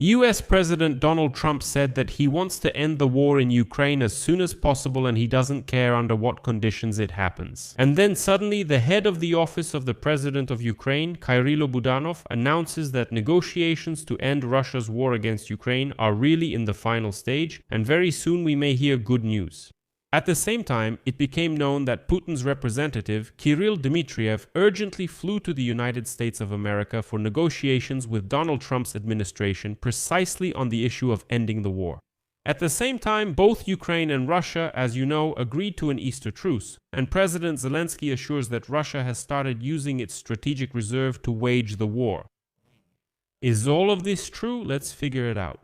US President Donald Trump said that he wants to end the war in Ukraine as soon as possible and he doesn't care under what conditions it happens. And then suddenly the head of the office of the President of Ukraine, Kyrilo Budanov, announces that negotiations to end Russia's war against Ukraine are really in the final stage, and very soon we may hear good news. At the same time, it became known that Putin's representative, Kirill Dmitriev, urgently flew to the United States of America for negotiations with Donald Trump's administration precisely on the issue of ending the war. At the same time, both Ukraine and Russia, as you know, agreed to an Easter truce, and President Zelensky assures that Russia has started using its strategic reserve to wage the war. Is all of this true? Let's figure it out.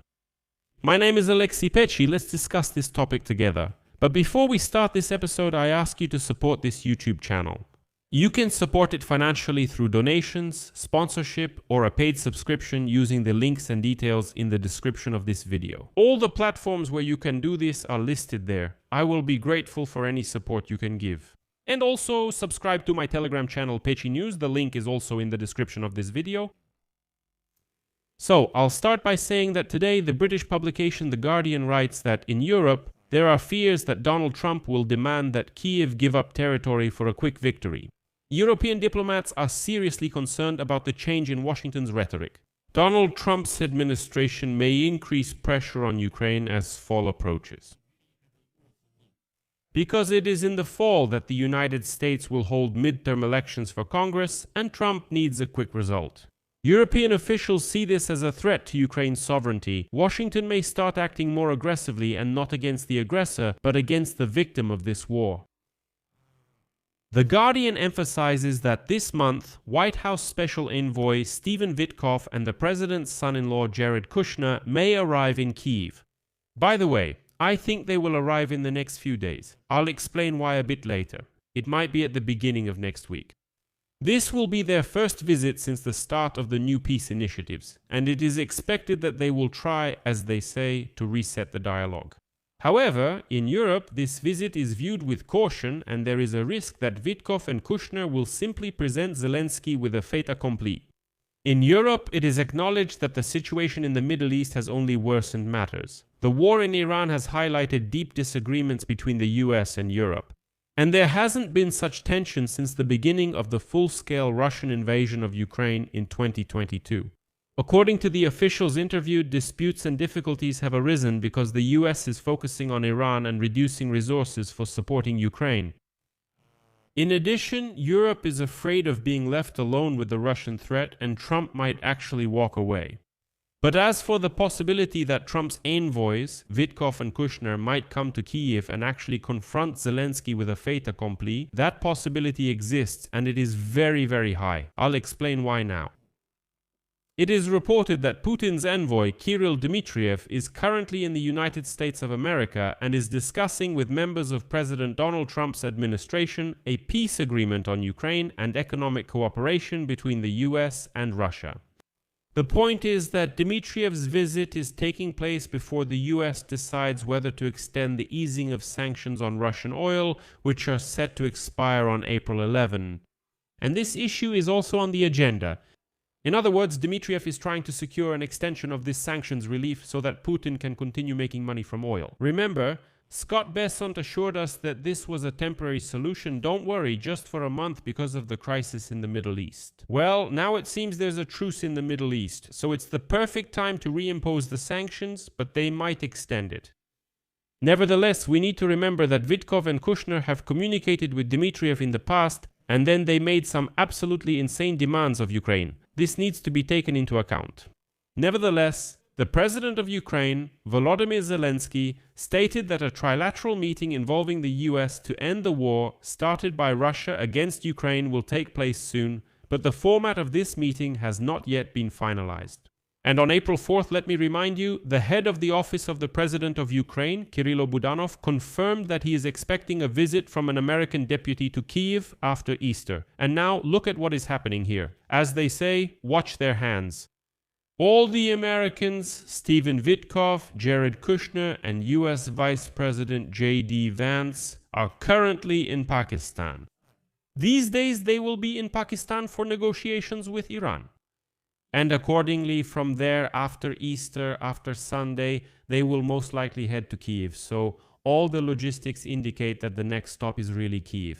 My name is Alexei Pechi. Let's discuss this topic together. But before we start this episode, I ask you to support this YouTube channel. You can support it financially through donations, sponsorship, or a paid subscription using the links and details in the description of this video. All the platforms where you can do this are listed there. I will be grateful for any support you can give. And also subscribe to my Telegram channel Pechi News. The link is also in the description of this video. So, I'll start by saying that today the British publication The Guardian writes that in Europe, there are fears that Donald Trump will demand that Kyiv give up territory for a quick victory. European diplomats are seriously concerned about the change in Washington's rhetoric. Donald Trump's administration may increase pressure on Ukraine as fall approaches. Because it is in the fall that the United States will hold midterm elections for Congress, and Trump needs a quick result. European officials see this as a threat to Ukraine's sovereignty. Washington may start acting more aggressively and not against the aggressor, but against the victim of this war. The Guardian emphasizes that this month, White House Special Envoy Stephen Witkoff and the President's son-in-law Jared Kushner may arrive in Kyiv. By the way, I think they will arrive in the next few days. I'll explain why a bit later. It might be at the beginning of next week. This will be their first visit since the start of the new peace initiatives, and it is expected that they will try, as they say, to reset the dialogue. However, in Europe, this visit is viewed with caution, and there is a risk that Witkoff and Kushner will simply present Zelensky with a fait accompli. In Europe, it is acknowledged that the situation in the Middle East has only worsened matters. The war in Iran has highlighted deep disagreements between the US and Europe. And there hasn't been such tension since the beginning of the full-scale Russian invasion of Ukraine in 2022. According to the officials interviewed, disputes and difficulties have arisen because the US is focusing on Iran and reducing resources for supporting Ukraine. In addition, Europe is afraid of being left alone with the Russian threat, and Trump might actually walk away. But as for the possibility that Trump's envoys, Witkoff and Kushner, might come to Kyiv and actually confront Zelensky with a fait accompli, that possibility exists, and it is very, very high. I'll explain why now. It is reported that Putin's envoy, Kirill Dmitriev, is currently in the United States of America and is discussing with members of President Donald Trump's administration a peace agreement on Ukraine and economic cooperation between the US and Russia. The point is that Dmitriev's visit is taking place before the US decides whether to extend the easing of sanctions on Russian oil, which are set to expire on April 11. And this issue is also on the agenda. In other words, Dmitriev is trying to secure an extension of this sanctions relief so that Putin can continue making money from oil. Remember, Scott Bessant assured us that this was a temporary solution. Don't worry, just for a month because of the crisis in the Middle East. Well, now it seems there's a truce in the Middle East, so it's the perfect time to reimpose the sanctions, but they might extend it. Nevertheless, we need to remember that Witkoff and Kushner have communicated with Dmitriev in the past, and then they made some absolutely insane demands of Ukraine. This needs to be taken into account. Nevertheless, the president of Ukraine, Volodymyr Zelensky, stated that a trilateral meeting involving the US to end the war started by Russia against Ukraine will take place soon, but the format of this meeting has not yet been finalized. And on April 4th, let me remind you, the head of the office of the president of Ukraine, Kyrilo Budanov, confirmed that he is expecting a visit from an American deputy to Kyiv after Easter. And now look at what is happening here. As they say, watch their hands. All the Americans, Stephen Witkoff, Jared Kushner, and US Vice President J.D. Vance, are currently in Pakistan. These days they will be in Pakistan for negotiations with Iran. And accordingly, from there, after Easter, after Sunday, they will most likely head to Kyiv. So all the logistics indicate that the next stop is really Kyiv.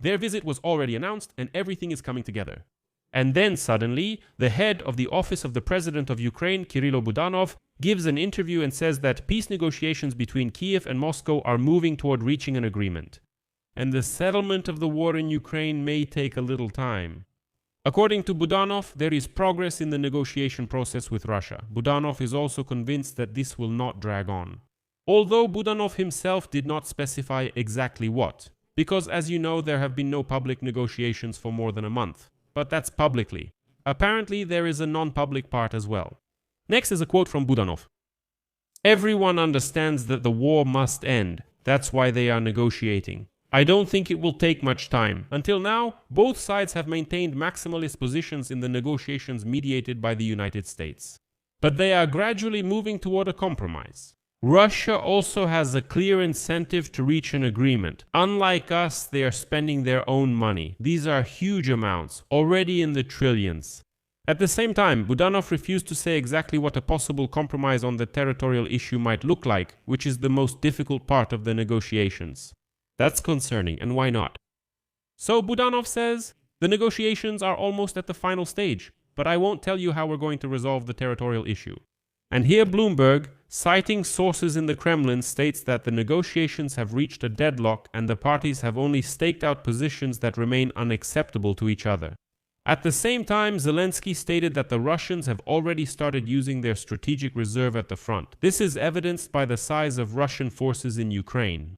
Their visit was already announced and everything is coming together. And then suddenly, the head of the office of the president of Ukraine, Kyrylo Budanov, gives an interview and says that peace negotiations between Kyiv and Moscow are moving toward reaching an agreement. And the settlement of the war in Ukraine may take a little time. According to Budanov, there is progress in the negotiation process with Russia. Budanov is also convinced that this will not drag on. Although Budanov himself did not specify exactly what, because as you know, there have been no public negotiations for more than a month. But that's publicly. Apparently, there is a non-public part as well. Next is a quote from Budanov. Everyone understands that the war must end. That's why they are negotiating. I don't think it will take much time. Until now, both sides have maintained maximalist positions in the negotiations mediated by the United States. But they are gradually moving toward a compromise. Russia also has a clear incentive to reach an agreement. Unlike us, they are spending their own money. These are huge amounts, already in the trillions. At the same time, Budanov refused to say exactly what a possible compromise on the territorial issue might look like, which is the most difficult part of the negotiations. That's concerning, and why not? So Budanov says, the negotiations are almost at the final stage, but I won't tell you how we're going to resolve the territorial issue. And here Bloomberg, citing sources in the Kremlin, states that the negotiations have reached a deadlock and the parties have only staked out positions that remain unacceptable to each other. At the same time, Zelensky stated that the Russians have already started using their strategic reserve at the front. This is evidenced by the size of Russian forces in Ukraine.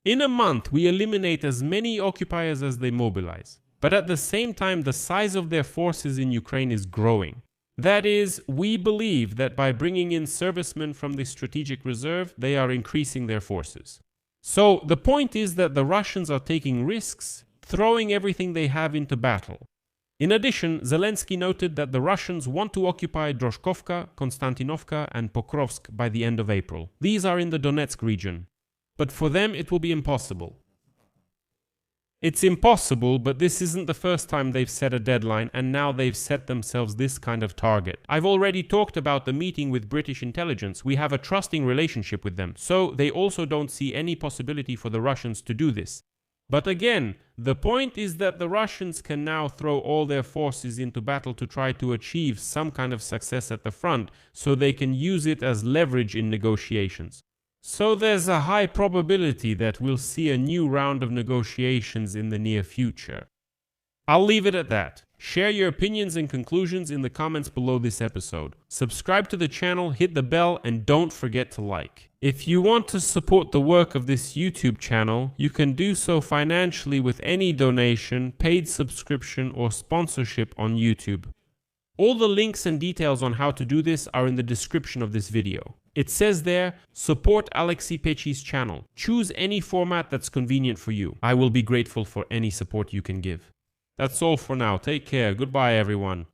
In a month, we eliminate as many occupiers as they mobilize. But at the same time, the size of their forces in Ukraine is growing. That is, we believe that by bringing in servicemen from the strategic reserve, they are increasing their forces. So the point is that the Russians are taking risks, throwing everything they have into battle. In addition, Zelensky noted that the Russians want to occupy Droshkovka, Konstantinovka, and Pokrovsk by the end of April. These are in the Donetsk region. But for them, it will be impossible. It's impossible, but this isn't the first time they've set a deadline, and now they've set themselves this kind of target. I've already talked about the meeting with British intelligence. We have a trusting relationship with them, so they also don't see any possibility for the Russians to do this. But again, the point is that the Russians can now throw all their forces into battle to try to achieve some kind of success at the front, so they can use it as leverage in negotiations. So there's a high probability that we'll see a new round of negotiations in the near future. I'll leave it at that. Share your opinions and conclusions in the comments below this episode. Subscribe to the channel, hit the bell, and don't forget to like. If you want to support the work of this YouTube channel, you can do so financially with any donation, paid subscription, or sponsorship on YouTube. All the links and details on how to do this are in the description of this video. It says there, support Alexei Pechi's channel. Choose any format that's convenient for you. I will be grateful for any support you can give. That's all for now. Take care. Goodbye, everyone.